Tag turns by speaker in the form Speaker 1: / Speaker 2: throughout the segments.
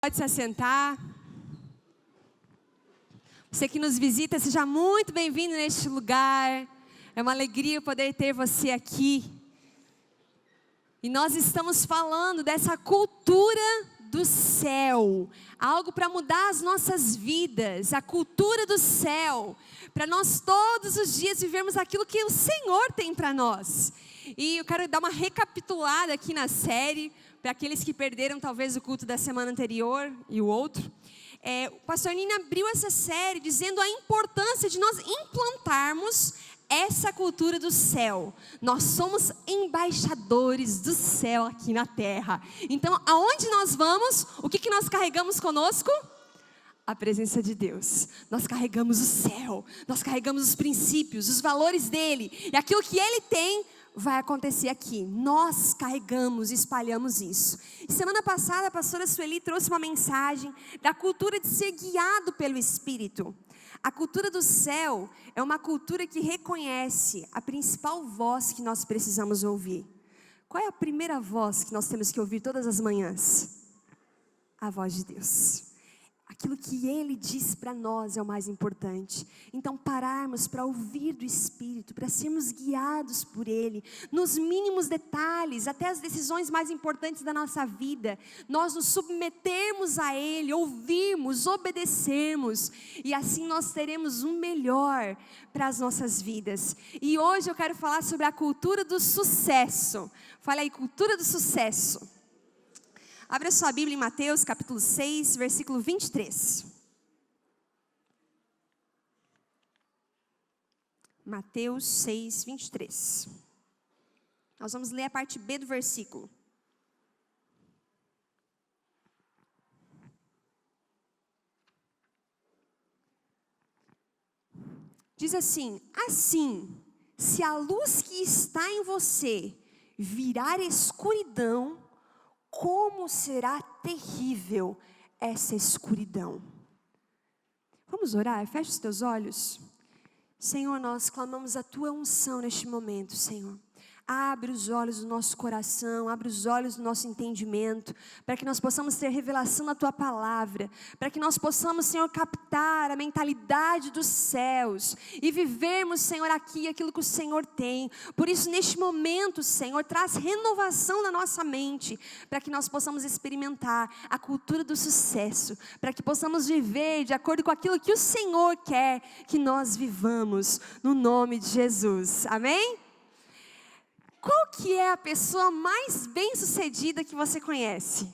Speaker 1: Pode se assentar. Você que nos visita, seja muito bem-vindo neste lugar. É uma alegria poder ter você aqui. E nós estamos falando dessa cultura do céu. Algo para mudar as nossas vidas. A cultura do céu. Para nós todos os dias vivermos aquilo que o Senhor tem para nós. E eu quero dar uma recapitulada aqui na série. Para aqueles que perderam talvez o culto da semana anterior e o outro. O pastor Nina abriu essa série dizendo a importância de nós implantarmos essa cultura do céu. Nós somos embaixadores do céu aqui na terra. Então, aonde nós vamos, o que nós carregamos conosco? A presença de Deus. Nós carregamos o céu, nós carregamos os princípios, os valores dele. E aquilo que ele tem vai acontecer aqui. Nós carregamos e espalhamos isso. E semana passada a pastora Sueli trouxe uma mensagem da cultura de ser guiado pelo Espírito. A cultura do céu é uma cultura que reconhece a principal voz que nós precisamos ouvir. Qual é a primeira voz que nós temos que ouvir todas as manhãs? A voz de Deus. Aquilo que Ele diz para nós é o mais importante. Então pararmos para ouvir do Espírito, para sermos guiados por Ele, nos mínimos detalhes, até as decisões mais importantes da nossa vida, nós nos submetermos a Ele, ouvirmos, obedecermos, e assim nós teremos o melhor para as nossas vidas. E hoje eu quero falar sobre a cultura do sucesso. Fala aí, cultura do sucesso. Abra sua Bíblia em Mateus, capítulo 6, versículo 23. Mateus 6, 23. Nós vamos ler a parte B do versículo. Diz assim: assim, se a luz que está em você virar escuridão, como será terrível essa escuridão. Vamos orar? Feche os teus olhos. Senhor, nós clamamos a Tua unção neste momento, Senhor. Abre os olhos do nosso coração, abre os olhos do nosso entendimento, para que nós possamos ter revelação da Tua palavra, para que nós possamos, Senhor, captar a mentalidade dos céus e vivermos, Senhor, aqui aquilo que o Senhor tem. Por isso, neste momento, Senhor, traz renovação na nossa mente, para que nós possamos experimentar a cultura do sucesso, para que possamos viver de acordo com aquilo que o Senhor quer que nós vivamos, no nome de Jesus. Amém? Qual que é a pessoa mais bem-sucedida que você conhece?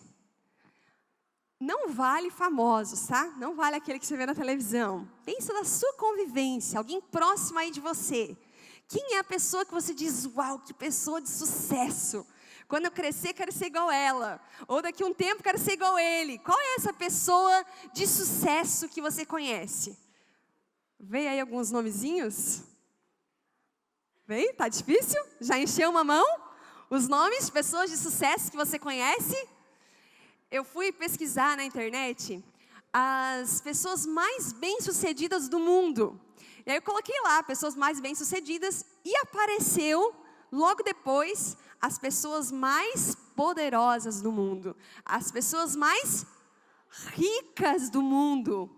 Speaker 1: Não vale famosos, tá? Não vale aquele que você vê na televisão. Pensa na sua convivência, alguém próximo aí de você. Quem é a pessoa que você diz, uau, que pessoa de sucesso? Quando eu crescer, quero ser igual ela. Ou daqui a um tempo, quero ser igual ele. Qual é essa pessoa de sucesso que você conhece? Vem aí alguns nomezinhos? Vem? Tá difícil? Já encheu uma mão? Os nomes de pessoas de sucesso que você conhece? Eu fui pesquisar na internet as pessoas mais bem-sucedidas do mundo. E aí eu coloquei lá, pessoas mais bem-sucedidas, e apareceu, logo depois, as pessoas mais poderosas do mundo. As pessoas mais ricas do mundo.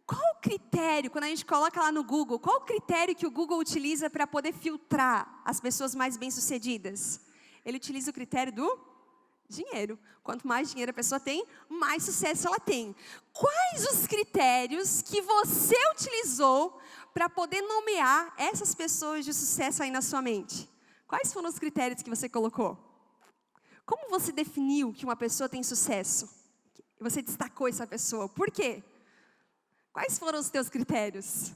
Speaker 1: Qual o critério, quando a gente coloca lá no Google, qual o critério que o Google utiliza para poder filtrar as pessoas mais bem-sucedidas? Ele utiliza o critério do dinheiro. Quanto mais dinheiro a pessoa tem, mais sucesso ela tem. Quais os critérios que você utilizou para poder nomear essas pessoas de sucesso aí na sua mente? Quais foram os critérios que você colocou? Como você definiu que uma pessoa tem sucesso? Você destacou essa pessoa. Por quê? Quais foram os teus critérios?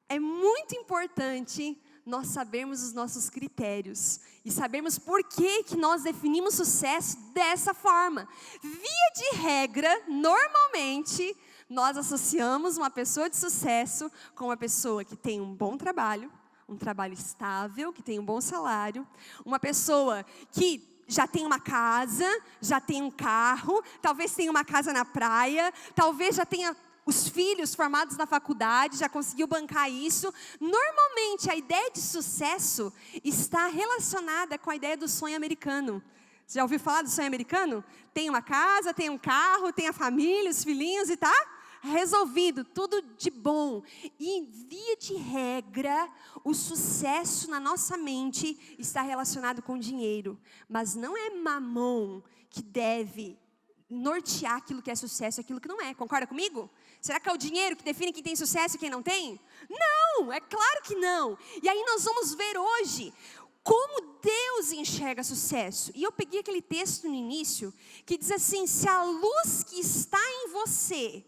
Speaker 1: É muito importante nós sabermos os nossos critérios e sabermos por que nós definimos sucesso dessa forma. Via de regra, normalmente, nós associamos uma pessoa de sucesso com uma pessoa que tem um bom trabalho, um trabalho estável, que tem um bom salário, uma pessoa que já tem uma casa, já tem um carro, talvez tenha uma casa na praia, talvez já tenha os filhos formados na faculdade, já conseguiu bancar isso. Normalmente, a ideia de sucesso está relacionada com a ideia do sonho americano. Você já ouviu falar do sonho americano? Tem uma casa, tem um carro, tem a família, os filhinhos e tá resolvido, tudo de bom. E via de regra, o sucesso na nossa mente está relacionado com dinheiro. Mas não é mamon que deve nortear aquilo que é sucesso e aquilo que não é. Concorda comigo? Será que é o dinheiro que define quem tem sucesso e quem não tem? Não, é claro que não. E aí nós vamos ver hoje como Deus enxerga sucesso. E eu peguei aquele texto no início que diz assim: se a luz que está em você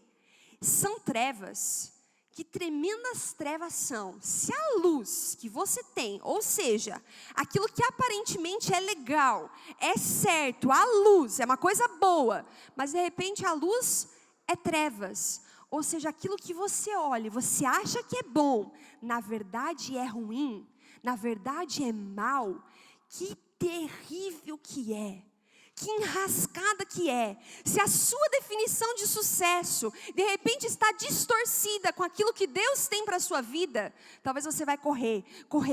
Speaker 1: são trevas, que tremendas trevas são. Se a luz que você tem, ou seja, aquilo que aparentemente é legal, é certo, a luz é uma coisa boa, mas de repente a luz é trevas. Ou seja, aquilo que você olha, você acha que é bom, na verdade é ruim, na verdade é mal. Que terrível que é. Que enrascada que é. Se a sua definição de sucesso, de repente está distorcida com aquilo que Deus tem para a sua vida, talvez você vai correr,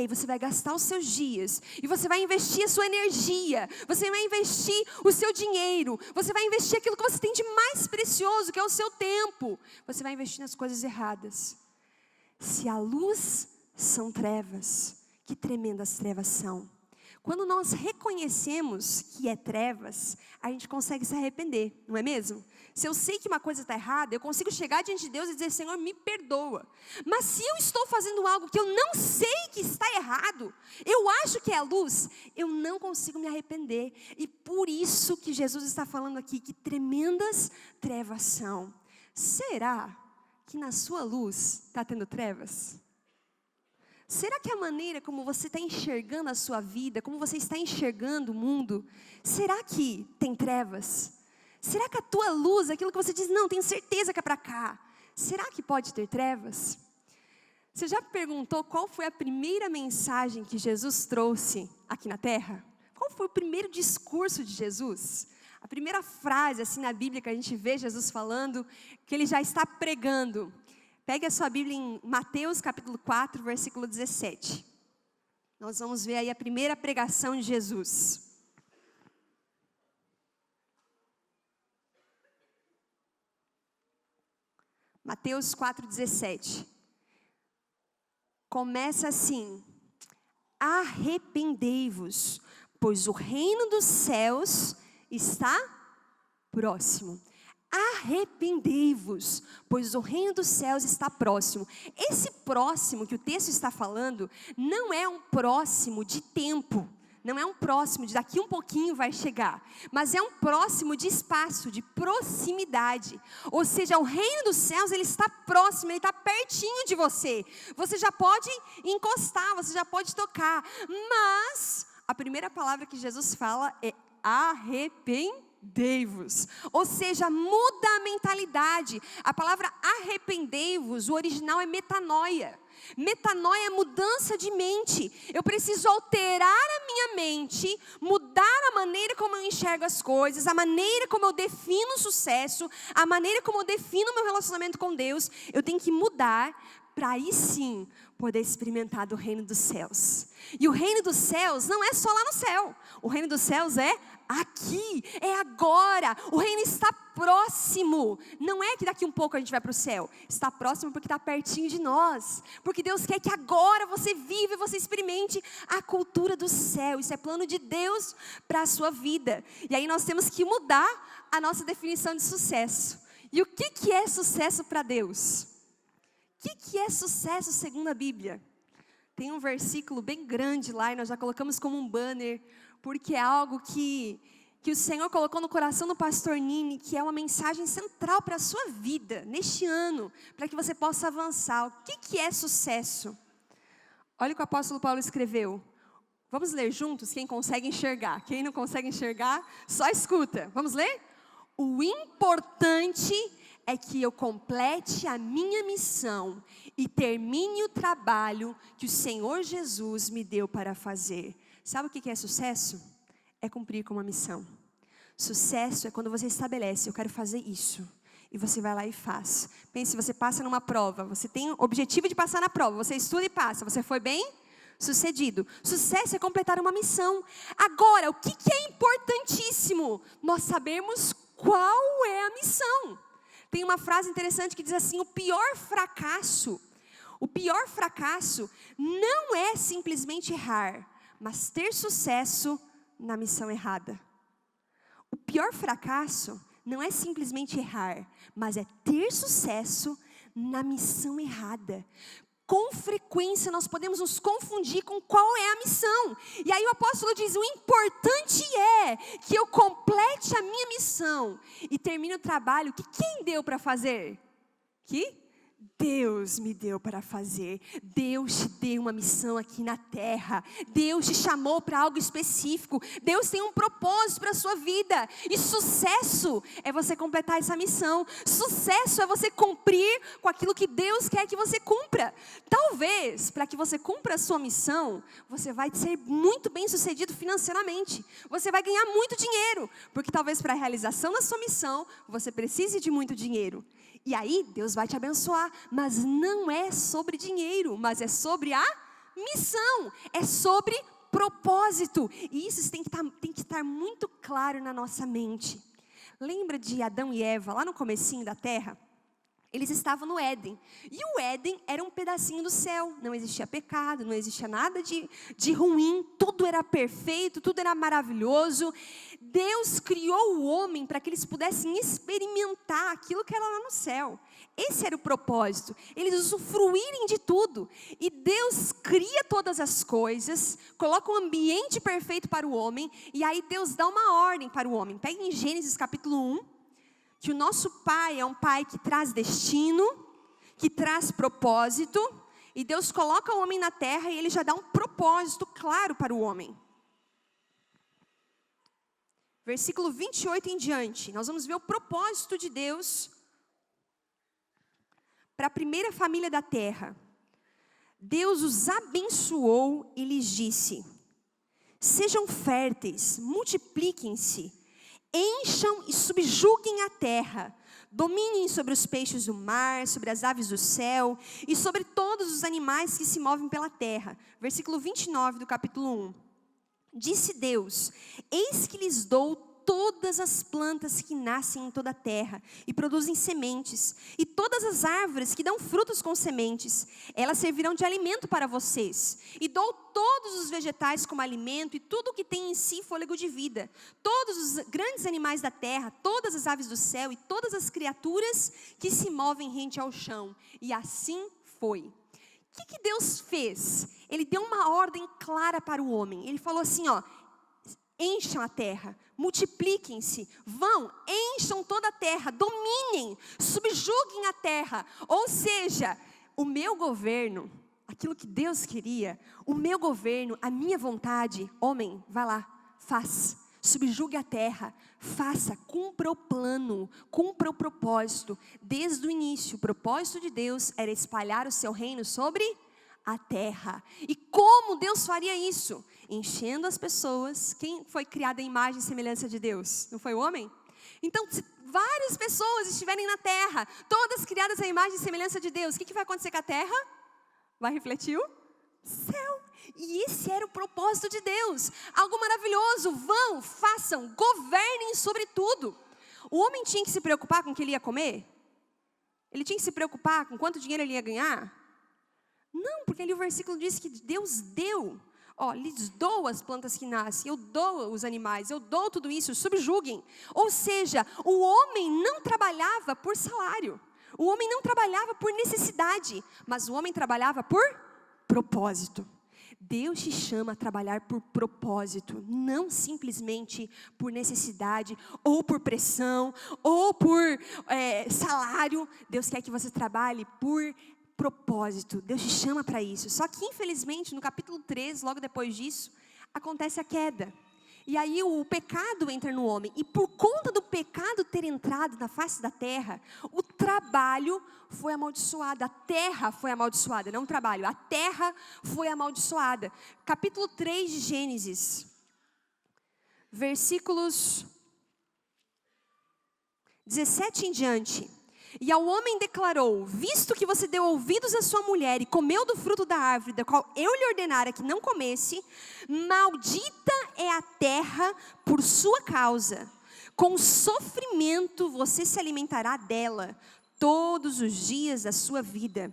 Speaker 1: e você vai gastar os seus dias, e você vai investir a sua energia, você vai investir o seu dinheiro, você vai investir aquilo que você tem de mais precioso, que é o seu tempo. Você vai investir nas coisas erradas. Se a luz são trevas, que tremendas trevas são. Quando nós reconhecemos que é trevas, a gente consegue se arrepender, não é mesmo? Se eu sei que uma coisa está errada, eu consigo chegar diante de Deus e dizer: Senhor, me perdoa. Mas se eu estou fazendo algo que eu não sei que está errado, eu acho que é a luz, eu não consigo me arrepender. E por isso que Jesus está falando aqui, que tremendas trevas são. Será que na sua luz está tendo trevas? Será que a maneira como você está enxergando a sua vida, como você está enxergando o mundo, será que tem trevas? Será que a tua luz, aquilo que você diz, não, tenho certeza que é para cá, será que pode ter trevas? Você já perguntou qual foi a primeira mensagem que Jesus trouxe aqui na terra? Qual foi o primeiro discurso de Jesus? A primeira frase assim na Bíblia que a gente vê Jesus falando, que ele já está pregando. Pegue a sua Bíblia em Mateus capítulo 4, versículo 17. Nós vamos ver aí a primeira pregação de Jesus. Mateus 4, 17. Começa assim: arrependei-vos, pois o reino dos céus está próximo. Arrependei-vos, pois o reino dos céus está próximo. Esse próximo que o texto está falando, não é um próximo de tempo, não é um próximo de daqui um pouquinho vai chegar, mas é um próximo de espaço, de proximidade. Ou seja, o reino dos céus, ele está próximo, ele está pertinho de você. Você já pode encostar, você já pode tocar, mas a primeira palavra que Jesus fala é arrependei-vos. Ou seja, muda a mentalidade. A palavra arrependei-vos, o original é metanoia. Metanoia é mudança de mente. Eu preciso alterar a minha mente, mudar a maneira como eu enxergo as coisas, a maneira como eu defino o sucesso, a maneira como eu defino o meu relacionamento com Deus. Eu tenho que mudar para aí sim poder experimentar do reino dos céus. E o reino dos céus não é só lá no céu. O reino dos céus é aqui, é agora. O reino está próximo. Não é que daqui um pouco a gente vai para o céu. Está próximo porque está pertinho de nós. Porque Deus quer que agora você viva e você experimente a cultura do céu. Isso é plano de Deus para a sua vida. E aí nós temos que mudar a nossa definição de sucesso. E o que é sucesso para Deus? O que é sucesso segundo a Bíblia? Tem um versículo bem grande lá e nós já colocamos como um banner, porque é algo que o Senhor colocou no coração do pastor Nini, que é uma mensagem central para a sua vida, neste ano, para que você possa avançar. O que é sucesso? Olha o que o apóstolo Paulo escreveu. Vamos ler juntos, quem consegue enxergar. Quem não consegue enxergar, só escuta. Vamos ler? O importante é que eu complete a minha missão e termine o trabalho que o Senhor Jesus me deu para fazer. Sabe o que é sucesso? É cumprir com uma missão. Sucesso é quando você estabelece: eu quero fazer isso. E você vai lá e faz. Pense, você passa numa prova, você tem o objetivo de passar na prova, você estuda e passa. Você foi bem? sucedido. Sucesso é completar uma missão. Agora, o que é importantíssimo? Nós sabermos qual é a missão. Tem uma frase interessante que diz assim: o pior fracasso não é simplesmente errar, mas ter sucesso na missão errada. O pior fracasso não é simplesmente errar, mas é ter sucesso na missão errada. Com frequência nós podemos nos confundir com qual é a missão. E aí o apóstolo diz: o importante é que eu complete a minha missão e termine o trabalho que quem deu para fazer? Que Deus me deu para fazer. Deus te deu uma missão aqui na terra. Deus te chamou para algo específico. Deus tem um propósito para a sua vida. E sucesso é você completar essa missão. Sucesso é você cumprir com aquilo que Deus quer que você cumpra. Talvez, para que você cumpra a sua missão, você vai ser muito bem sucedido financeiramente. Você vai ganhar muito dinheiro. Porque talvez para a realização da sua missão, você precise de muito dinheiro. E aí Deus vai te abençoar, mas não é sobre dinheiro, mas é sobre a missão, é sobre propósito. E isso tem que estar muito claro na nossa mente. Lembra de Adão e Eva, lá no comecinho da terra? Eles estavam no Éden, e o Éden era um pedacinho do céu, não existia pecado, não existia nada de ruim, tudo era perfeito, tudo era maravilhoso. Deus criou o homem para que eles pudessem experimentar aquilo que era lá no céu. Esse era o propósito, eles usufruírem de tudo. E Deus cria todas as coisas, coloca um ambiente perfeito para o homem, e aí Deus dá uma ordem para o homem. Pega em Gênesis capítulo 1, que o nosso Pai é um Pai que traz destino, que traz propósito, e Deus coloca o homem na terra e Ele já dá um propósito claro para o homem. Versículo 28 em diante, nós vamos ver o propósito de Deus para a primeira família da terra. Deus os abençoou e lhes disse: sejam férteis, multipliquem-se, encham e subjuguem a terra, dominem sobre os peixes do mar, sobre as aves do céu e sobre todos os animais que se movem pela terra. Versículo 29 do capítulo 1. Disse Deus: eis que lhes dou todas as plantas que nascem em toda a terra e produzem sementes, e todas as árvores que dão frutos com sementes, elas servirão de alimento para vocês. E dou todos os vegetais como alimento, e tudo o que tem em si fôlego de vida, todos os grandes animais da terra, todas as aves do céu e todas as criaturas que se movem rente ao chão. E assim foi. O que Deus fez? Ele deu uma ordem clara para o homem. Ele falou assim, encham a terra, multipliquem-se, vão, encham toda a terra, dominem, subjuguem a terra. Ou seja, o meu governo, aquilo que Deus queria, o meu governo, a minha vontade, homem, vai lá, faz, subjugue a terra, faça, cumpra o plano, cumpra o propósito. Desde o início, o propósito de Deus era espalhar o seu reino sobre a terra. E como Deus faria isso? Enchendo as pessoas. Quem foi criado à imagem e semelhança de Deus? Não foi o homem? Então, se várias pessoas estiverem na terra, todas criadas à imagem e semelhança de Deus, o que vai acontecer com a terra? Vai refletir o céu. E esse era o propósito de Deus. Algo maravilhoso. Vão, façam, governem sobre tudo. O homem tinha que se preocupar com o que ele ia comer? Ele tinha que se preocupar com quanto dinheiro ele ia ganhar? Não, porque ali o versículo diz que Deus deu. Lhes dou as plantas que nascem, eu dou os animais, eu dou tudo isso, subjuguem. Ou seja, o homem não trabalhava por salário. O homem não trabalhava por necessidade, mas o homem trabalhava por propósito. Deus te chama a trabalhar por propósito, não simplesmente por necessidade, ou por pressão, ou por salário. Deus quer que você trabalhe por propósito. Deus te chama para isso. Só que infelizmente no capítulo 3, logo depois disso, acontece a queda. E aí o pecado entra no homem. E por conta do pecado ter entrado na face da terra, o trabalho foi amaldiçoado. A terra foi amaldiçoada, não o trabalho. A terra foi amaldiçoada. Capítulo 3 de Gênesis. Versículos 17 em diante. E ao homem declarou: visto que você deu ouvidos à sua mulher e comeu do fruto da árvore, da qual eu lhe ordenara que não comesse, maldita é a terra por sua causa. Com sofrimento você se alimentará dela todos os dias da sua vida.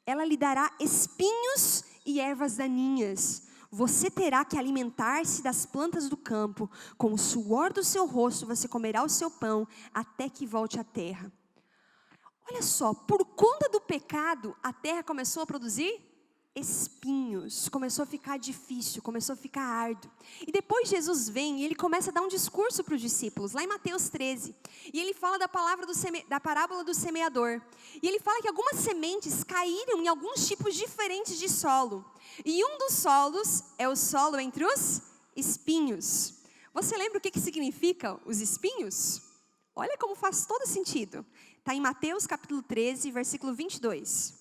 Speaker 1: Ela lhe dará espinhos e ervas daninhas. Você terá que alimentar-se das plantas do campo. Com o suor do seu rosto você comerá o seu pão, até que volte à terra. Olha só, por conta do pecado, a terra começou a produzir espinhos. Começou a ficar difícil, começou a ficar árduo. E depois Jesus vem e ele começa a dar um discurso para os discípulos, lá em Mateus 13. E ele fala da parábola do semeador. E ele fala que algumas sementes caíram em alguns tipos diferentes de solo. E um dos solos é o solo entre os espinhos. Você lembra o que significa os espinhos? Olha como faz todo sentido. Está em Mateus capítulo 13, versículo 22.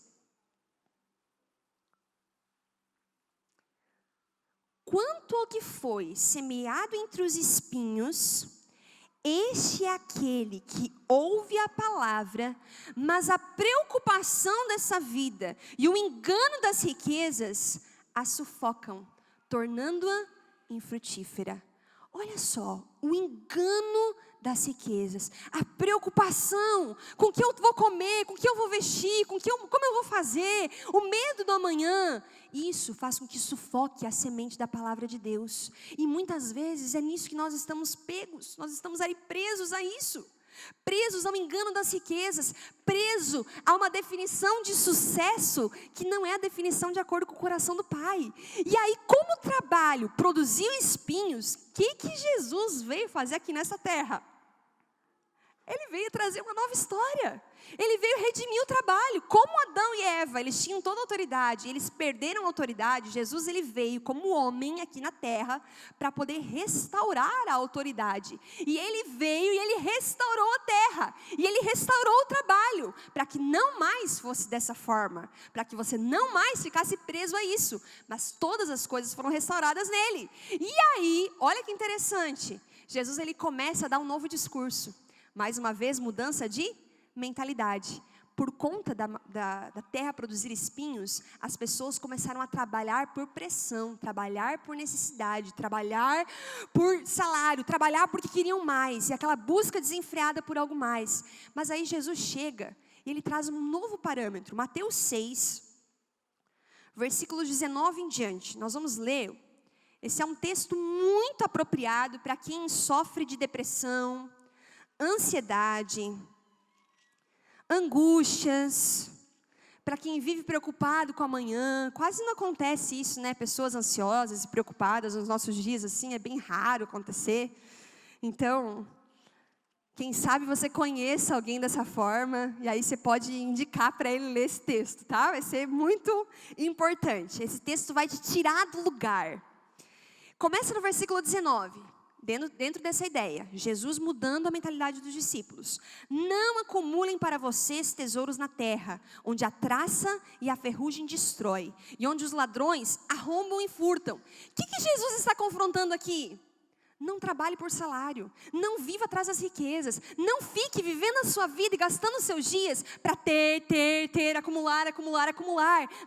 Speaker 1: Quanto ao que foi semeado entre os espinhos, este é aquele que ouve a palavra, mas a preocupação dessa vida e o engano das riquezas a sufocam, tornando-a infrutífera. Olha só, o engano das riquezas, a preocupação com o que eu vou comer, com o que eu vou vestir, como eu vou fazer, o medo do amanhã, isso faz com que sufoque a semente da palavra de Deus. E muitas vezes é nisso que nós estamos pegos, nós estamos aí presos a isso. Presos ao engano das riquezas, preso a uma definição de sucesso que não é a definição de acordo com o coração do Pai. E aí, como o trabalho produziu espinhos, o que Jesus veio fazer aqui nessa terra? Ele veio trazer uma nova história. Ele veio redimir o trabalho. Como Adão e Eva, eles tinham toda a autoridade, eles perderam a autoridade. Jesus, ele veio como homem aqui na terra para poder restaurar a autoridade. E ele veio e ele restaurou a terra. E ele restaurou o trabalho, para que não mais fosse dessa forma, para que você não mais ficasse preso a isso. Mas todas as coisas foram restauradas nele. E aí, olha que interessante, Jesus, ele começa a dar um novo discurso. Mais uma vez, mudança de mentalidade. Por conta da terra produzir espinhos, as pessoas começaram a trabalhar por pressão, trabalhar por necessidade, trabalhar por salário, trabalhar porque queriam mais, e aquela busca desenfreada por algo mais. Mas aí Jesus chega e ele traz um novo parâmetro. Mateus 6, versículos 19 em diante. Nós vamos ler. Esse é um texto muito apropriado para quem sofre de depressão, ansiedade, angústias, para quem vive preocupado com amanhã. Quase não acontece isso, né? Pessoas ansiosas e preocupadas nos nossos dias, assim, é bem raro acontecer. Então, quem sabe você conheça alguém dessa forma, e aí você pode indicar para ele ler esse texto, tá? Vai ser muito importante. Esse texto vai te tirar do lugar. Começa no versículo 19. Dentro dessa ideia, Jesus mudando a mentalidade dos discípulos. Não acumulem para vocês tesouros na terra, onde a traça e a ferrugem destrói, e onde os ladrões arrombam e furtam. O que Jesus está confrontando aqui? Não trabalhe por salário, não viva atrás das riquezas, não fique vivendo a sua vida e gastando os seus dias para ter, acumular.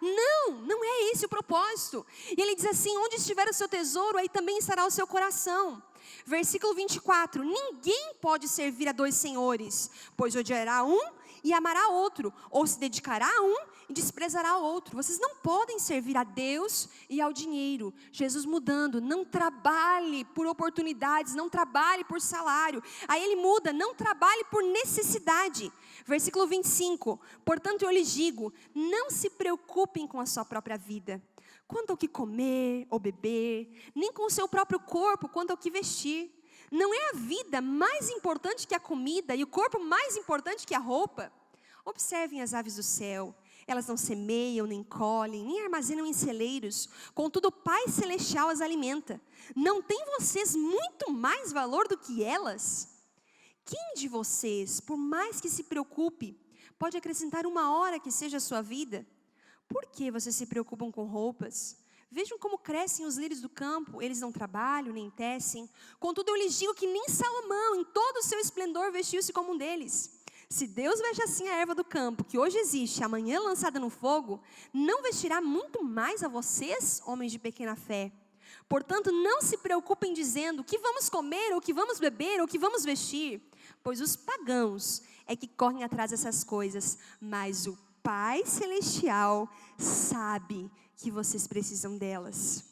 Speaker 1: Não é esse o propósito. E ele diz assim: onde estiver o seu tesouro, aí também estará o seu coração. Versículo 24, ninguém pode servir a dois senhores, pois odiará um e amará outro, ou se dedicará a um e desprezará o outro. Vocês não podem servir a Deus e ao dinheiro. Jesus mudando, não trabalhe por oportunidades, não trabalhe por salário. Aí ele muda, não trabalhe por necessidade. Versículo 25, portanto eu lhes digo, não se preocupem com a sua própria vida, quanto ao que comer ou beber, nem com o seu próprio corpo, quanto ao que vestir. Não é a vida mais importante que a comida e o corpo mais importante que a roupa? Observem as aves do céu. Elas não semeiam, nem colhem, nem armazenam em celeiros. Contudo, o Pai Celestial as alimenta. Não tem vocês muito mais valor do que elas? Quem de vocês, por mais que se preocupe, pode acrescentar uma hora que seja a sua vida? Por que vocês se preocupam com roupas? Vejam como crescem os lírios do campo, eles não trabalham, nem tecem. Contudo, eu lhes digo que nem Salomão, em todo o seu esplendor, vestiu-se como um deles. Se Deus veste assim a erva do campo, que hoje existe, amanhã lançada no fogo, não vestirá muito mais a vocês, homens de pequena fé. Portanto, não se preocupem dizendo o que vamos comer, ou o que vamos beber, ou o que vamos vestir, pois os pagãos é que correm atrás dessas coisas, mas o Pai Celestial sabe que vocês precisam delas.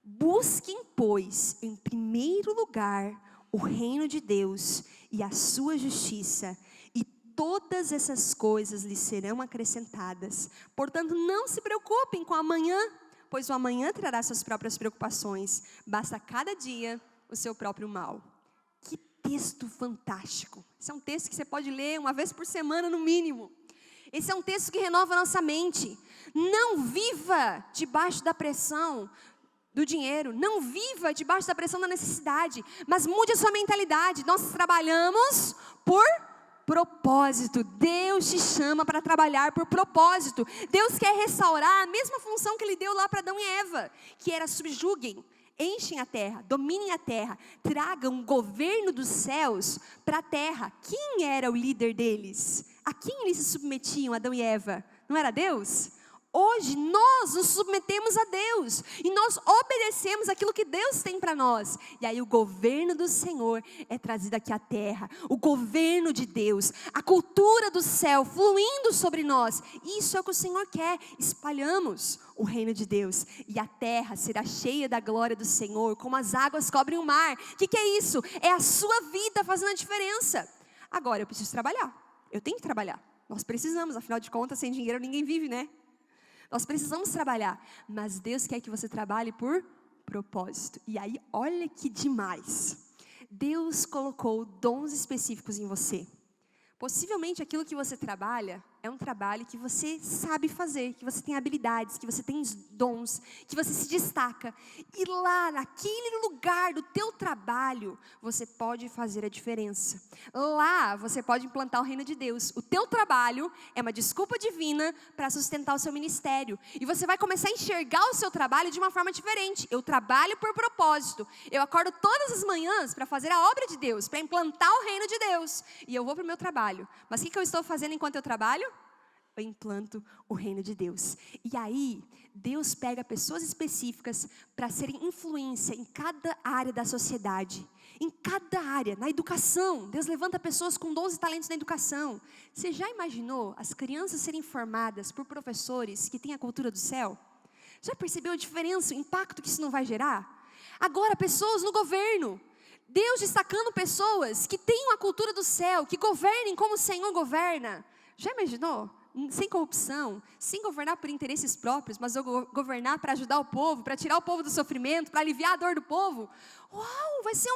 Speaker 1: Busquem, pois, em primeiro lugar o reino de Deus e a sua justiça, e todas essas coisas lhes serão acrescentadas. Portanto, não se preocupem com amanhã, pois o amanhã trará suas próprias preocupações. Basta cada dia o seu próprio mal. Que texto fantástico. Esse é um texto que você pode ler uma vez por semana no mínimo. Esse é um texto que renova a nossa mente. Não viva debaixo da pressão do dinheiro. Não viva debaixo da pressão da necessidade. Mas mude a sua mentalidade. Nós trabalhamos por propósito. Deus te chama para trabalhar por propósito. Deus quer restaurar a mesma função que Ele deu lá para Adão e Eva, que era subjuguem, enchem a terra, dominem a terra, tragam o governo dos céus para a terra. Quem era o líder deles? A quem eles se submetiam, Adão e Eva? Não era Deus? Hoje nós nos submetemos a Deus e nós obedecemos aquilo que Deus tem para nós. E aí o governo do Senhor é trazido aqui à terra. O governo de Deus, a cultura do céu fluindo sobre nós. Isso é o que o Senhor quer. Espalhamos o reino de Deus e a terra será cheia da glória do Senhor, como as águas cobrem o mar. O que é isso? É a sua vida fazendo a diferença. Agora eu preciso trabalhar. Eu tenho que trabalhar. Nós precisamos, afinal de contas, sem dinheiro ninguém vive, né? Nós precisamos trabalhar, mas Deus quer que você trabalhe por propósito. E aí, olha que demais. Deus colocou dons específicos em você. Possivelmente aquilo que você trabalha é um trabalho que você sabe fazer, que você tem habilidades, que você tem dons, que você se destaca. E lá, naquele lugar do teu trabalho, você pode fazer a diferença. Lá, você pode implantar o reino de Deus. O teu trabalho é uma desculpa divina para sustentar o seu ministério. E você vai começar a enxergar o seu trabalho de uma forma diferente. Eu trabalho por propósito. Eu acordo todas as manhãs para fazer a obra de Deus, para implantar o reino de Deus. E eu vou para o meu trabalho. Mas o que eu estou fazendo enquanto eu trabalho? Eu implanto o reino de Deus. E aí, Deus pega pessoas específicas para serem influência em cada área da sociedade. Em cada área, na educação. Deus levanta pessoas com dons e talentos na educação. Você já imaginou as crianças serem formadas por professores que têm a cultura do céu? Já percebeu a diferença, o impacto que isso não vai gerar? Agora, pessoas no governo. Deus destacando pessoas que tenham a cultura do céu, que governem como o Senhor governa. Já imaginou? Sem corrupção, sem governar por interesses próprios, mas governar para ajudar o povo, para tirar o povo do sofrimento, para aliviar a dor do povo. Uau, vai ser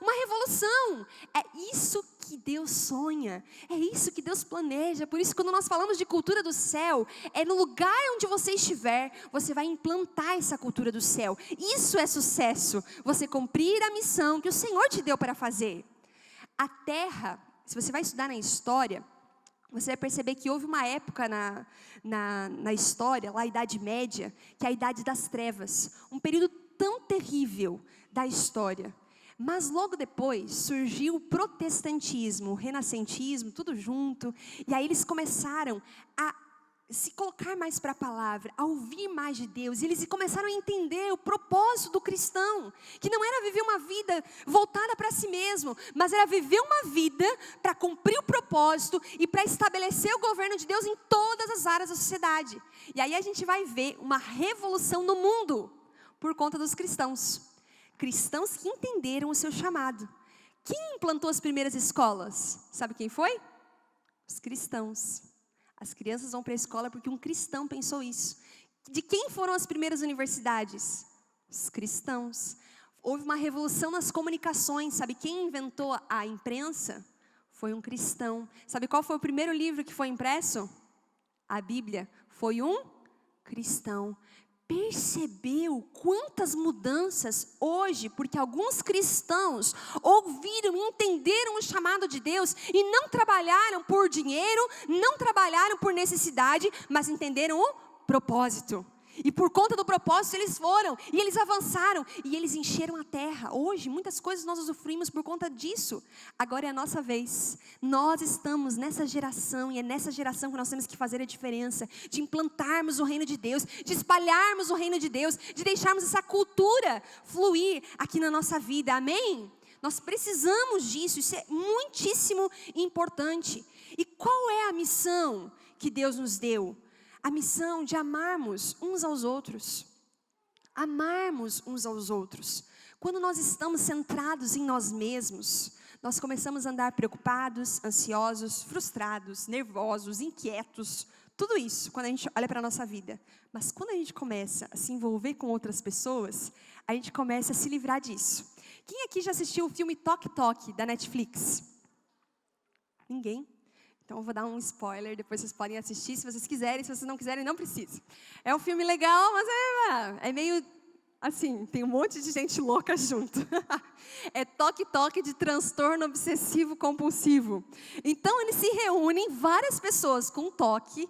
Speaker 1: uma revolução. É isso que Deus sonha, é isso que Deus planeja. Por isso, quando nós falamos de cultura do céu, é no lugar onde você estiver, você vai implantar essa cultura do céu. Isso é sucesso, você cumprir a missão que o Senhor te deu para fazer. A terra, se você vai estudar na história, você vai perceber que houve uma época na história, lá a Idade Média, que é a Idade das Trevas. Um período tão terrível da história. Mas logo depois surgiu o protestantismo, o renascentismo, tudo junto. E aí eles começaram a se colocar mais para a palavra, a ouvir mais de Deus. E eles começaram a entender o propósito do cristão, que não era viver uma vida voltada para si mesmo, mas era viver uma vida para cumprir o propósito e para estabelecer o governo de Deus em todas as áreas da sociedade. E aí a gente vai ver uma revolução no mundo por conta dos cristãos. Cristãos que entenderam o seu chamado. Quem implantou as primeiras escolas? Sabe quem foi? Os cristãos. As crianças vão para a escola porque um cristão pensou isso. De quem foram as primeiras universidades? Os cristãos. Houve uma revolução nas comunicações. Sabe quem inventou a imprensa? Foi um cristão. Sabe qual foi o primeiro livro que foi impresso? A Bíblia. Foi um cristão. Percebeu quantas mudanças hoje, porque alguns cristãos ouviram e entenderam o chamado de Deus e não trabalharam por dinheiro, não trabalharam por necessidade, mas entenderam o propósito. E por conta do propósito eles foram, e eles avançaram, e eles encheram a terra. Hoje, muitas coisas nós usufruímos por conta disso. Agora é a nossa vez. Nós estamos nessa geração, e é nessa geração que nós temos que fazer a diferença. De implantarmos o reino de Deus, de espalharmos o reino de Deus, de deixarmos essa cultura fluir aqui na nossa vida, amém? Nós precisamos disso, isso é muitíssimo importante. E qual é a missão que Deus nos deu? A missão de amarmos uns aos outros. Amarmos uns aos outros. Quando nós estamos centrados em nós mesmos, nós começamos a andar preocupados, ansiosos, frustrados, nervosos, inquietos. Tudo isso, quando a gente olha para a nossa vida. Mas quando a gente começa a se envolver com outras pessoas, a gente começa a se livrar disso. Quem aqui já assistiu o filme Toque Toque, da Netflix? Ninguém? Então eu vou dar um spoiler, depois vocês podem assistir se vocês quiserem, se vocês não quiserem, não precisa. É um filme legal, mas é meio assim, tem um monte de gente louca junto. É toque-toque de transtorno obsessivo compulsivo. Então eles se reúnem, várias pessoas com toque,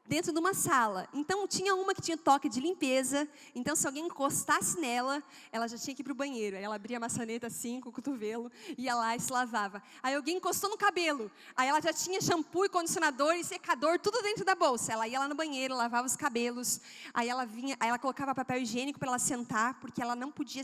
Speaker 1: dentro de uma sala. Então tinha uma que tinha toque de limpeza, então se alguém encostasse nela, ela já tinha que ir para o banheiro. Aí ela abria a maçaneta assim, com o cotovelo, ia lá e se lavava. Aí alguém encostou no cabelo, aí ela já tinha shampoo e condicionador e secador, tudo dentro da bolsa. Ela ia lá no banheiro, lavava os cabelos, aí ela colocava papel higiênico para ela sentar, porque ela não podia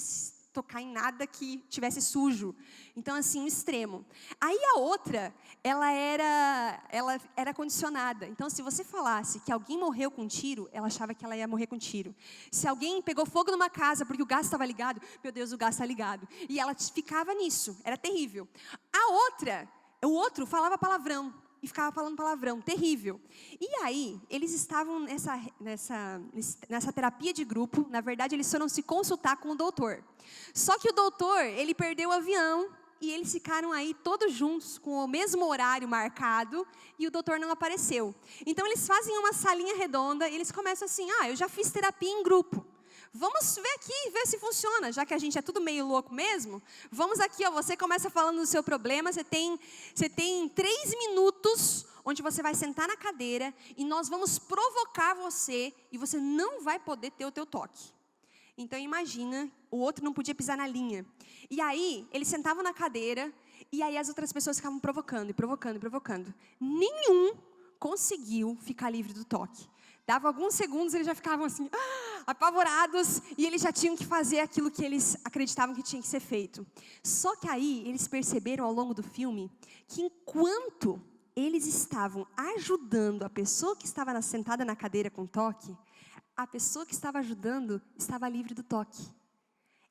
Speaker 1: tocar em nada que tivesse sujo. Então, assim, um extremo. Aí a outra, ela era condicionada. Então, se você falasse que alguém morreu com um tiro, ela achava que ela ia morrer com tiro. Se alguém pegou fogo numa casa porque o gás estava ligado, meu Deus, o gás está ligado. E ela ficava nisso, era terrível. O outro falava palavrão. E ficava falando palavrão, terrível. E aí, eles estavam nessa terapia de grupo. Na verdade, eles foram se consultar com o doutor. Só que o doutor, ele perdeu o avião. E eles ficaram aí todos juntos, com o mesmo horário marcado. E o doutor não apareceu. Então, eles fazem uma salinha redonda. E eles começam assim, eu já fiz terapia em grupo. Vamos ver aqui, ver se funciona, já que a gente é tudo meio louco mesmo. Vamos aqui, você começa falando do seu problema, você tem 3 minutos, onde você vai sentar na cadeira, e nós vamos provocar você, e você não vai poder ter o teu toque. Então imagina, o outro não podia pisar na linha. E aí, eles sentavam na cadeira, e aí as outras pessoas ficavam provocando, e provocando, e provocando. Nenhum conseguiu ficar livre do toque. Dava alguns segundos, eles já ficavam assim, apavorados, e eles já tinham que fazer aquilo que eles acreditavam que tinha que ser feito. Só que aí, eles perceberam ao longo do filme, que enquanto eles estavam ajudando a pessoa que estava sentada na cadeira com toque, a pessoa que estava ajudando estava livre do toque.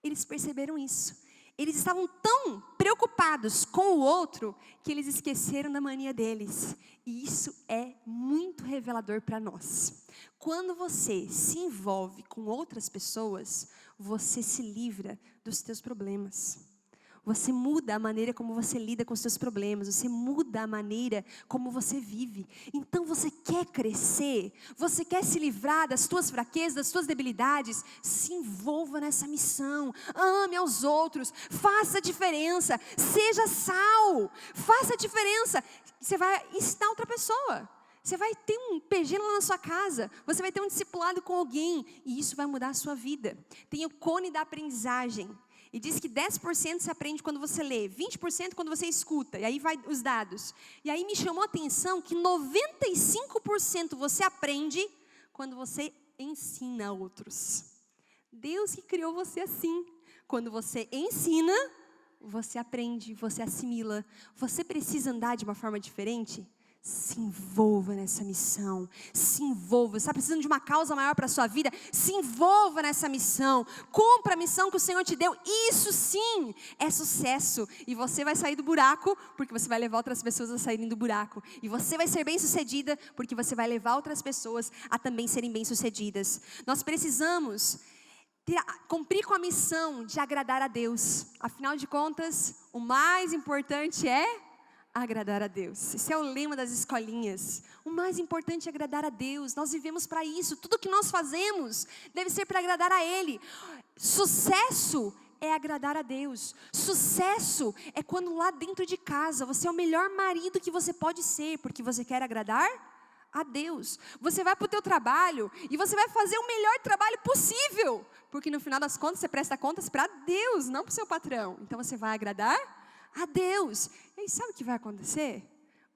Speaker 1: Eles perceberam isso. Eles estavam tão preocupados com o outro, que eles esqueceram da mania deles. E isso é muito revelador para nós. Quando você se envolve com outras pessoas, você se livra dos teus problemas. Você muda a maneira como você lida com os seus problemas. Você muda a maneira como você vive. Então você quer crescer? Você quer se livrar das tuas fraquezas, das tuas debilidades? Se envolva nessa missão. Ame aos outros. Faça a diferença. Seja sal. Faça a diferença. Você vai ensinar outra pessoa. Você vai ter um PG lá na sua casa. Você vai ter um discipulado com alguém. E isso vai mudar a sua vida. Tem o cone da aprendizagem. E diz que 10% se aprende quando você lê, 20% quando você escuta, e aí vai os dados. E aí me chamou a atenção que 95% você aprende quando você ensina outros. Deus que criou você assim. Quando você ensina, você aprende, você assimila. Você precisa andar de uma forma diferente? Se envolva nessa missão, se envolva. Você está precisando de uma causa maior para a sua vida? Se envolva nessa missão, cumpra a missão que o Senhor te deu. Isso sim é sucesso. E você vai sair do buraco, porque você vai levar outras pessoas a saírem do buraco. E você vai ser bem sucedida, porque você vai levar outras pessoas a também serem bem sucedidas. Nós precisamos cumprir com a missão de agradar a Deus. Afinal de contas, o mais importante é agradar a Deus. Esse é o lema das escolinhas. O mais importante é agradar a Deus. Nós vivemos para isso. Tudo que nós fazemos deve ser para agradar a Ele. Sucesso é agradar a Deus. Sucesso é quando lá dentro de casa você é o melhor marido que você pode ser, porque você quer agradar a Deus. Você vai para o teu trabalho e você vai fazer o melhor trabalho possível. Porque no final das contas você presta contas para Deus, não para o seu patrão. Então você vai agradar a Deus. E aí sabe o que vai acontecer?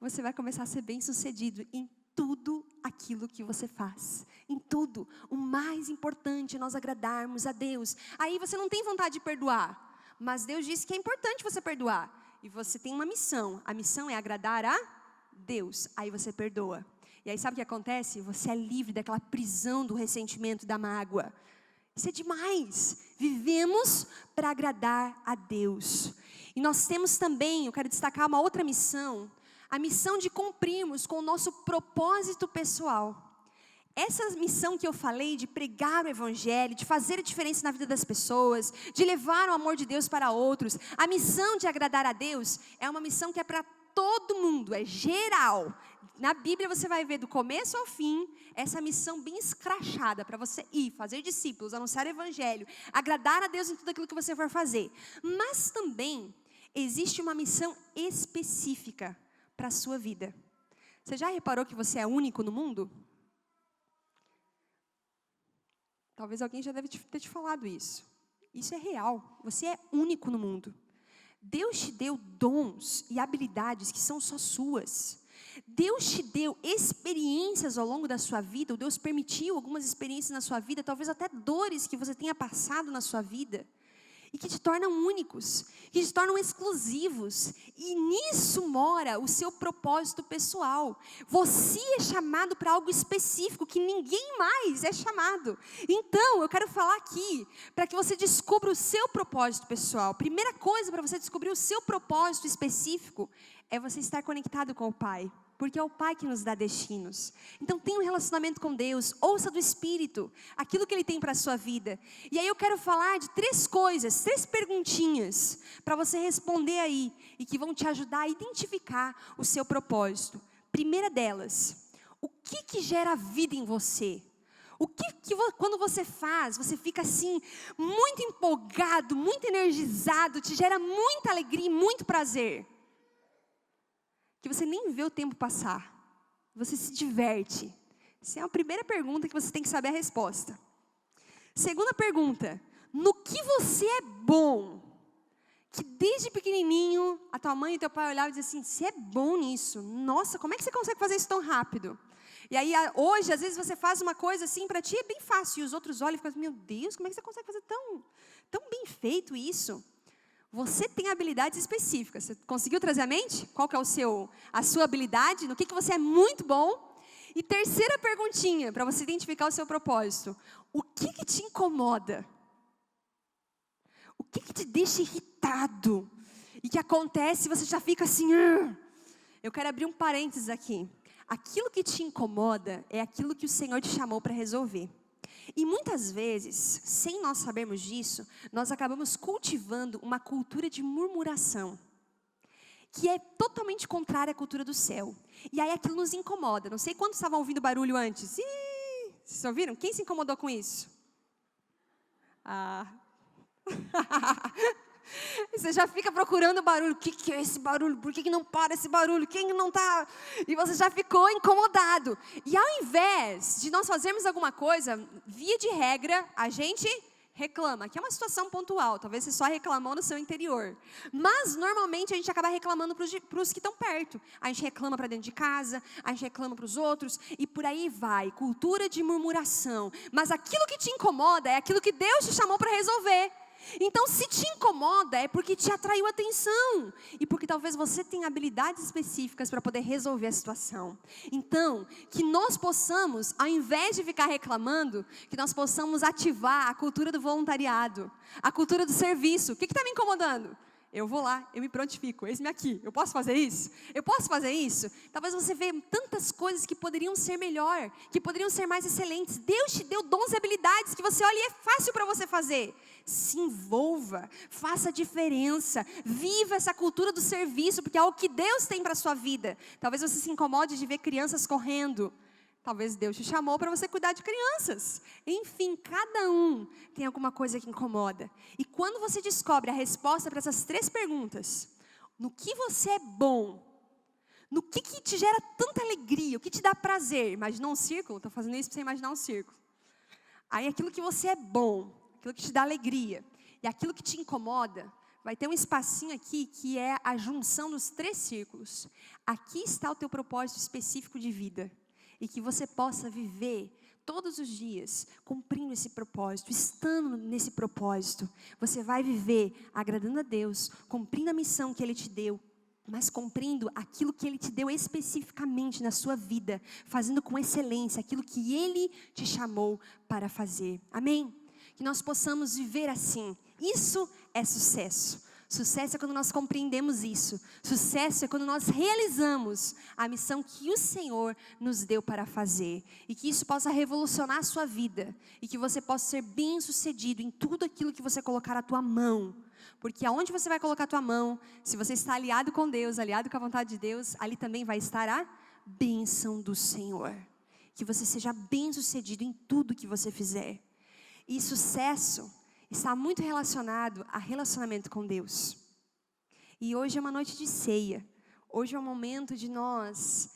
Speaker 1: Você vai começar a ser bem-sucedido em tudo aquilo que você faz. Em tudo. O mais importante é nós agradarmos a Deus. Aí você não tem vontade de perdoar. Mas Deus disse que é importante você perdoar. E você tem uma missão. A missão é agradar a Deus. Aí você perdoa. E aí sabe o que acontece? Você é livre daquela prisão do ressentimento, da mágoa. Isso é demais. Vivemos para agradar a Deus. E nós temos também, eu quero destacar uma outra missão. A missão de cumprirmos com o nosso propósito pessoal. Essa missão que eu falei de pregar o evangelho, de fazer a diferença na vida das pessoas, de levar o amor de Deus para outros, a missão de agradar a Deus é uma missão que é para todo mundo, é geral. Na Bíblia você vai ver do começo ao fim, essa missão bem escrachada para você ir, fazer discípulos, anunciar o evangelho, agradar a Deus em tudo aquilo que você for fazer. Mas também existe uma missão específica para a sua vida. Você já reparou que você é único no mundo? Talvez alguém já deve ter te falado isso. Isso é real. Você é único no mundo. Deus te deu dons e habilidades que são só suas. Deus te deu experiências ao longo da sua vida. Deus permitiu algumas experiências na sua vida, talvez até dores que você tenha passado na sua vida. E que te tornam únicos, que te tornam exclusivos. E nisso mora o seu propósito pessoal. Você é chamado para algo específico que ninguém mais é chamado. Então, eu quero falar aqui, para que você descubra o seu propósito pessoal. Primeira coisa para você descobrir o seu propósito específico é você estar conectado com o Pai. Porque é o Pai que nos dá destinos. Então tenha um relacionamento com Deus, ouça do Espírito, aquilo que Ele tem para a sua vida. E aí eu quero falar de 3 coisas, 3 perguntinhas, para você responder aí, e que vão te ajudar a identificar o seu propósito. Primeira delas, o que gera vida em você? O que quando você faz, você fica assim, muito empolgado, muito energizado, te gera muita alegria e muito prazer? Que você nem vê o tempo passar, você se diverte. Essa é a primeira pergunta que você tem que saber a resposta. Segunda pergunta, no que você é bom? Que desde pequenininho, a tua mãe e teu pai olhavam e diziam assim, você é bom nisso, nossa, como é que você consegue fazer isso tão rápido? E aí hoje, às vezes você faz uma coisa assim, para ti é bem fácil, e os outros olham e ficam assim, meu Deus, como é que você consegue fazer tão bem feito isso? Você tem habilidades específicas. Você conseguiu trazer à mente? Qual que é a sua habilidade? No que você é muito bom? E terceira perguntinha, para você identificar o seu propósito. O que te incomoda? O que te deixa irritado? E que acontece e você já fica assim... Eu quero abrir um parênteses aqui. Aquilo que te incomoda é aquilo que o Senhor te chamou para resolver. E muitas vezes, sem nós sabermos disso, nós acabamos cultivando uma cultura de murmuração, que é totalmente contrária à cultura do céu. E aí aquilo nos incomoda. Não sei quantos estavam ouvindo barulho antes. Vocês ouviram? Quem se incomodou com isso? Você já fica procurando barulho. O que é esse barulho? Por que não para esse barulho? Quem não está? E você já ficou incomodado. E ao invés de nós fazermos alguma coisa, via de regra, a gente reclama. Que é uma situação pontual. Talvez você só reclamou no seu interior. Mas, normalmente, a gente acaba reclamando para os que estão perto. A gente reclama para dentro de casa, a gente reclama para os outros, e por aí vai. Cultura de murmuração. Mas aquilo que te incomoda é aquilo que Deus te chamou para resolver. Então, se te incomoda, é porque te atraiu atenção. E porque talvez você tenha habilidades específicas para poder resolver a situação. Então, que nós possamos, ao invés de ficar reclamando, que nós possamos ativar a cultura do voluntariado, a cultura do serviço. O que está me incomodando? Eu vou lá, eu me prontifico, eis-me aqui, eu posso fazer isso? Eu posso fazer isso? Talvez você veja tantas coisas que poderiam ser melhor, que poderiam ser mais excelentes. Deus te deu dons e habilidades que você olha e é fácil para você fazer. Se envolva, faça a diferença, viva essa cultura do serviço, porque é o que Deus tem para a sua vida. Talvez você se incomode de ver crianças correndo. Talvez Deus te chamou para você cuidar de crianças. Enfim, cada um tem alguma coisa que incomoda. E quando você descobre a resposta para essas 3 perguntas, no que você é bom, No que te gera tanta alegria, o que te dá prazer. Imaginou um círculo? Estou fazendo isso para você imaginar um círculo. Aí aquilo que você é bom, aquilo que te dá alegria, e aquilo que te incomoda, vai ter um espacinho aqui que é a junção dos 3 círculos. Aqui está o teu propósito específico de vida. E que você possa viver todos os dias cumprindo esse propósito, estando nesse propósito. Você vai viver agradando a Deus, cumprindo a missão que Ele te deu, mas cumprindo aquilo que Ele te deu especificamente na sua vida, fazendo com excelência aquilo que Ele te chamou para fazer. Amém? Que nós possamos viver assim. Isso é sucesso. Sucesso é quando nós compreendemos isso. Sucesso é quando nós realizamos a missão que o Senhor nos deu para fazer. E que isso possa revolucionar a sua vida. E que você possa ser bem-sucedido em tudo aquilo que você colocar a tua mão. Porque aonde você vai colocar a tua mão, se você está aliado com Deus, aliado com a vontade de Deus, ali também vai estar a bênção do Senhor. Que você seja bem-sucedido em tudo que você fizer. E sucesso está muito relacionado a relacionamento com Deus. E hoje é uma noite de ceia. Hoje é um momento de nós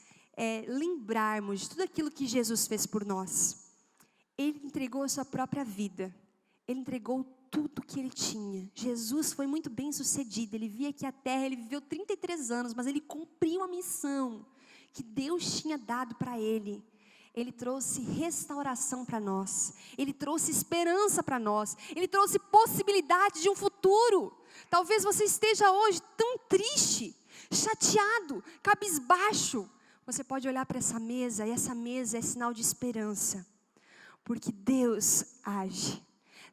Speaker 1: lembrarmos de tudo aquilo que Jesus fez por nós. Ele entregou a sua própria vida. Ele entregou tudo que Ele tinha. Jesus foi muito bem sucedido. Ele veio aqui à terra, Ele viveu 33 anos, mas Ele cumpriu a missão que Deus tinha dado para Ele. Ele trouxe restauração para nós. Ele trouxe esperança para nós. Ele trouxe possibilidade de um futuro. Talvez você esteja hoje tão triste, chateado, cabisbaixo. Você pode olhar para essa mesa, e essa mesa é sinal de esperança. Porque Deus age.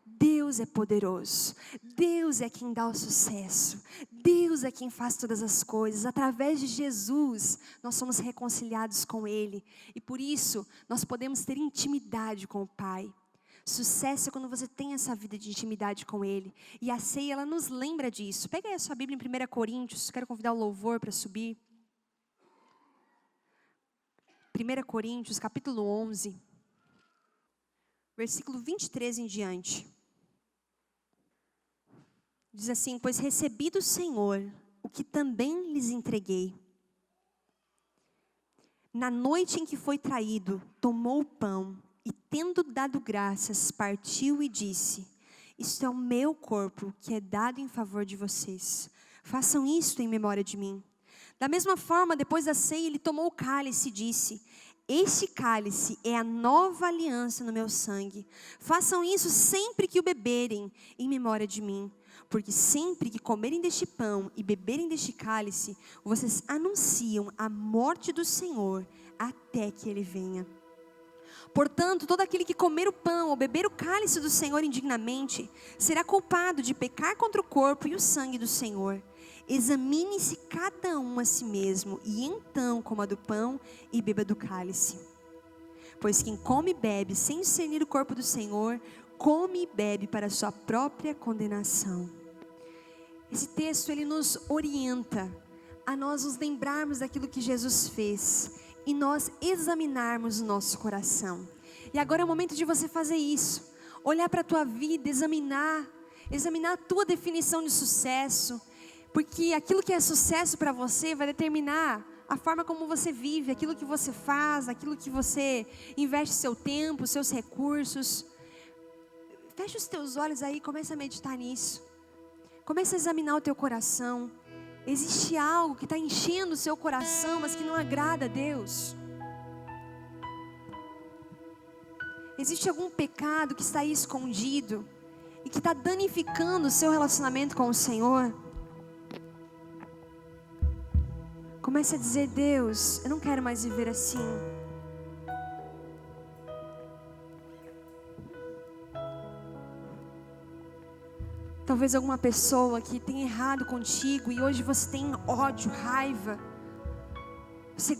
Speaker 1: Deus é poderoso. Deus é quem dá o sucesso. Deus é quem faz todas as coisas. Através de Jesus, nós somos reconciliados com Ele. E por isso, nós podemos ter intimidade com o Pai. Sucesso é quando você tem essa vida de intimidade com Ele. E a ceia, ela nos lembra disso. Pega aí a sua Bíblia em 1 Coríntios. Quero convidar o louvor para subir. 1 Coríntios, capítulo 11. Versículo 23 em diante. Diz assim: pois recebi do Senhor o que também lhes entreguei. Na noite em que foi traído, tomou o pão e, tendo dado graças, partiu e disse: isto é o meu corpo que é dado em favor de vocês. Façam isto em memória de mim. Da mesma forma, depois da ceia, ele tomou o cálice e disse: este cálice é a nova aliança no meu sangue. Façam isso sempre que o beberem, em memória de mim. Porque sempre que comerem deste pão e beberem deste cálice, vocês anunciam a morte do Senhor até que Ele venha. Portanto, todo aquele que comer o pão ou beber o cálice do Senhor indignamente, será culpado de pecar contra o corpo e o sangue do Senhor. Examine-se cada um a si mesmo, e então coma do pão e beba do cálice. Pois quem come e bebe sem discernir o corpo do Senhor, come e bebe para a sua própria condenação. Esse texto, ele nos orienta a nós nos lembrarmos daquilo que Jesus fez e nós examinarmos o nosso coração. E agora é o momento de você fazer isso. Olhar para a tua vida, examinar a tua definição de sucesso. Porque aquilo que é sucesso para você vai determinar a forma como você vive, aquilo que você faz, aquilo que você investe seu tempo, seus recursos. Fecha os teus olhos aí e começa a meditar nisso. Começa a examinar o teu coração. Existe algo que está enchendo o seu coração, mas que não agrada a Deus? Existe algum pecado que está aí escondido e que está danificando o seu relacionamento com o Senhor? Comece a dizer: Deus, eu não quero mais viver assim. Talvez alguma pessoa que tenha errado contigo e hoje você tem ódio, raiva. Você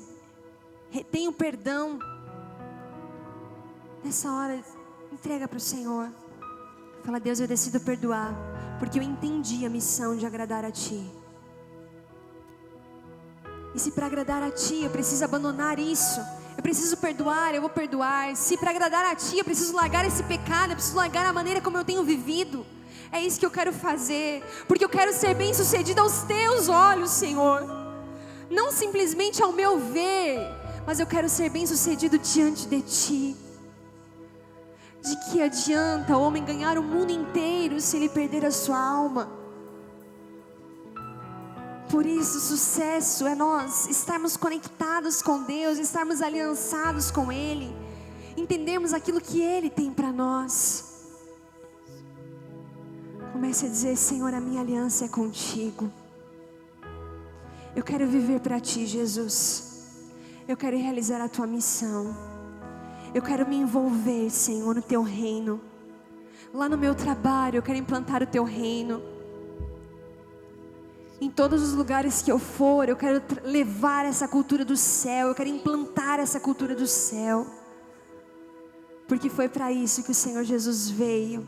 Speaker 1: tem o perdão. Nessa hora, entrega para o Senhor. Fala: Deus, eu decido perdoar, porque eu entendi a missão de agradar a Ti. E se para agradar a Ti eu preciso abandonar isso, eu preciso perdoar, eu vou perdoar. Se para agradar a Ti eu preciso largar esse pecado, eu preciso largar a maneira como eu tenho vivido, é isso que eu quero fazer, porque eu quero ser bem-sucedido aos Teus olhos, Senhor. não simplesmente ao meu ver, mas eu quero ser bem-sucedido diante de Ti. De que adianta o homem ganhar o mundo inteiro se ele perder a sua alma? Por isso, sucesso é nós estarmos conectados com Deus, estarmos aliançados com Ele, entendermos aquilo que Ele tem para nós. Comece a dizer: Senhor, a minha aliança é contigo. Eu quero viver para Ti, Jesus. Eu quero realizar a Tua missão. Eu quero me envolver, Senhor, no Teu reino. Lá no meu trabalho, eu quero implantar o Teu reino. Em todos os lugares que eu for, eu quero levar essa cultura do céu. Eu quero implantar essa cultura do céu. Porque foi para isso que o Senhor Jesus veio.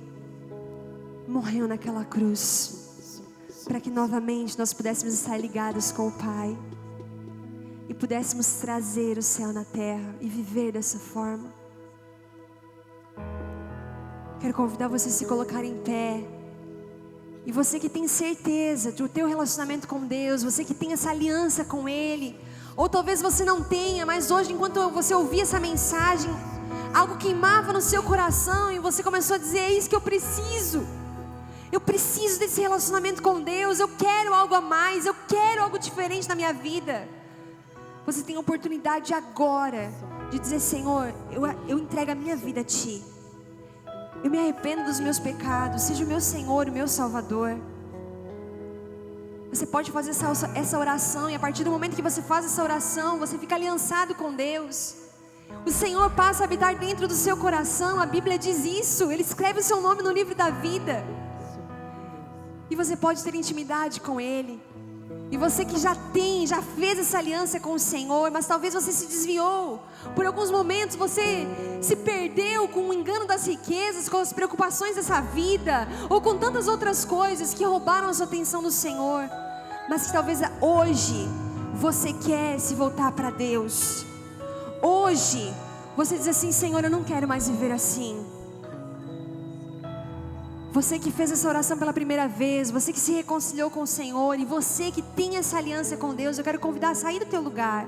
Speaker 1: Morreu naquela cruz. Para que novamente nós pudéssemos estar ligados com o Pai. E pudéssemos trazer o céu na terra e viver dessa forma. Quero convidar você a se colocar em pé. E você que tem certeza do teu relacionamento com Deus, você que tem essa aliança com Ele, ou talvez você não tenha, mas hoje enquanto você ouvia essa mensagem, algo queimava no seu coração e você começou a dizer: é isso que eu preciso desse relacionamento com Deus, eu quero algo a mais, eu quero algo diferente na minha vida. Você tem a oportunidade agora de dizer: Senhor, eu entrego a minha vida a Ti. Eu me arrependo dos meus pecados. Seja o meu Senhor, o meu Salvador. Você pode fazer essa oração. E a partir do momento que você faz essa oração, você fica aliançado com Deus. O Senhor passa a habitar dentro do seu coração. A Bíblia diz isso. Ele escreve o seu nome no livro da vida. E você pode ter intimidade com Ele. E você que já fez essa aliança com o Senhor, mas talvez você se desviou. Por alguns momentos você se perdeu com o engano das riquezas, com as preocupações dessa vida, ou com tantas outras coisas que roubaram a sua atenção do Senhor. Mas que talvez hoje você quer se voltar para Deus. Hoje você diz assim: Senhor, eu não quero mais viver assim. Você que fez essa oração pela primeira vez, você que se reconciliou com o Senhor, e você que tem essa aliança com Deus, eu quero convidar a sair do teu lugar.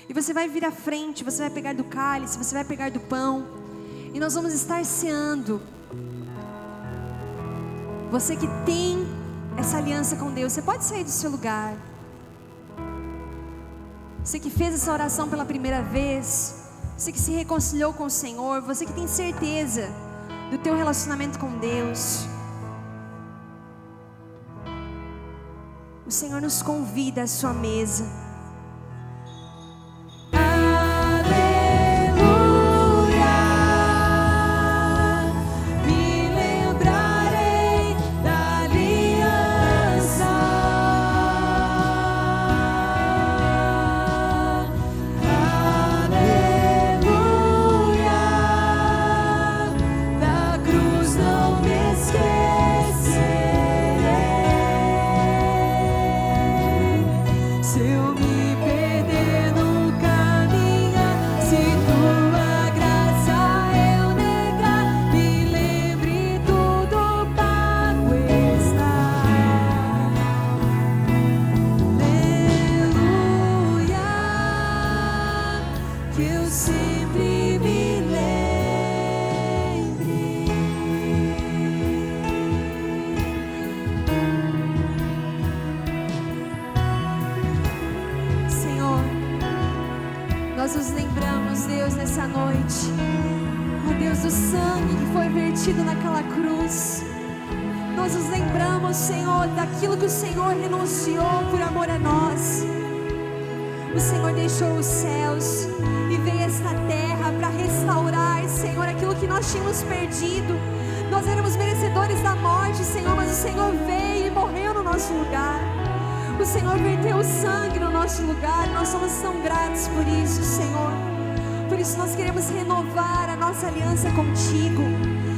Speaker 1: E você vai vir à frente, você vai pegar do cálice, você vai pegar do pão, e nós vamos estar ceando. Você que tem essa aliança com Deus, você pode sair do seu lugar. Você que fez essa oração pela primeira vez, você que se reconciliou com o Senhor, você que tem certeza do teu relacionamento com Deus. O Senhor nos convida à sua mesa. Nós nos lembramos, Deus, nessa noite, ó Deus, do sangue que foi vertido naquela cruz. Nós nos lembramos, Senhor, daquilo que o Senhor renunciou por amor a nós. O Senhor deixou os céus e veio a esta terra para restaurar, Senhor, aquilo que nós tínhamos perdido. Nós éramos merecedores da morte, Senhor, mas o Senhor veio e morreu no nosso lugar. O Senhor verteu o sangue no nosso lugar. Nós somos tão gratos por isso, Senhor. Por isso nós queremos renovar a nossa aliança contigo.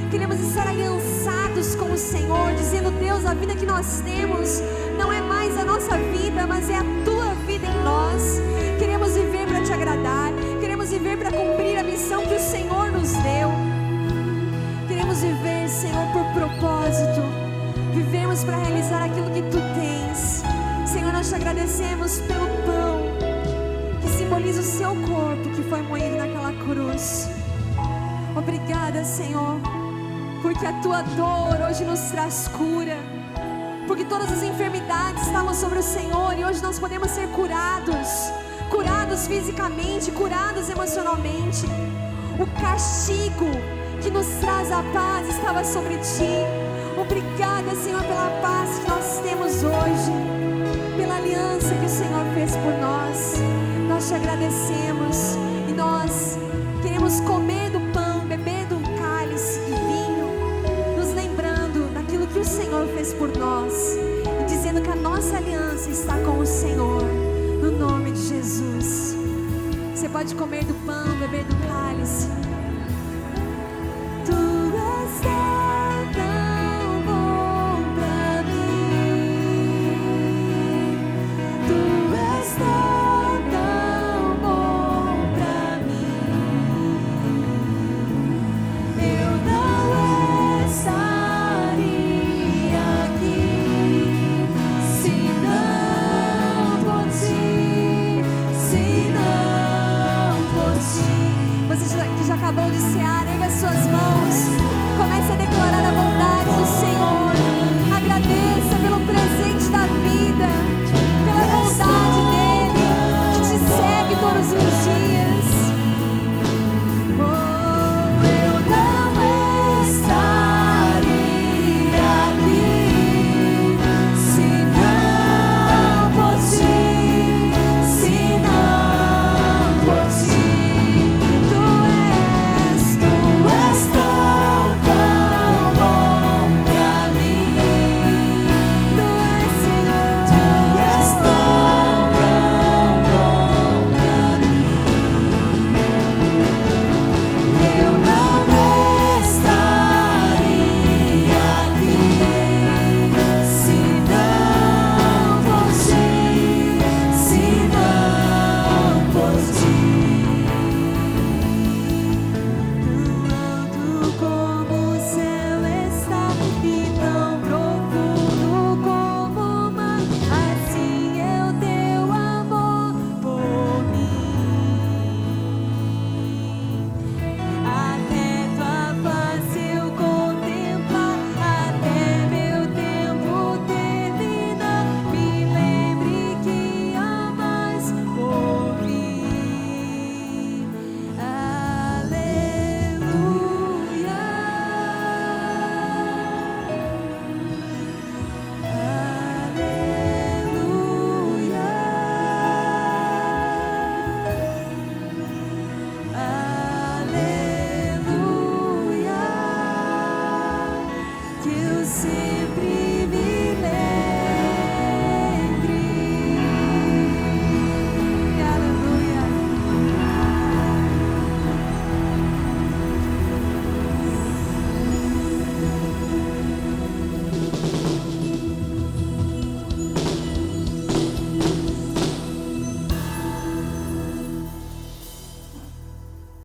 Speaker 1: Queremos estar aliançados com o Senhor, dizendo: Deus, a vida que nós temos não é mais a nossa vida, mas é a tua vida em nós. Queremos viver para te agradar. Queremos viver para cumprir a missão que o Senhor nos deu. Queremos viver, Senhor, por propósito. Vivemos para realizar aquilo que tu tens. Senhor, nós te agradecemos pelo pão. foi moído naquela cruz. Obrigada, Senhor, porque a tua dor hoje nos traz cura, porque todas as enfermidades estavam sobre o Senhor e hoje nós podemos ser curados, curados fisicamente, curados emocionalmente. O castigo que nos traz a paz estava sobre ti. Obrigada, Senhor, pela paz que nós temos hoje, pela aliança que o Senhor fez por nós. Nós te agradecemos e nós queremos comer do pão, beber do cálice e vinho, nos lembrando daquilo que o Senhor fez por nós e dizendo que a nossa aliança está com o Senhor, no nome de Jesus. Você pode comer do pão, beber do cálice. Tu és tão bom pra mim. Tu és tão bom pra mim. Eu não estaria aqui se não por ti, se não por ti. Você que já acabou de cear, erga suas mãos, comece a declarar a bondade do Senhor.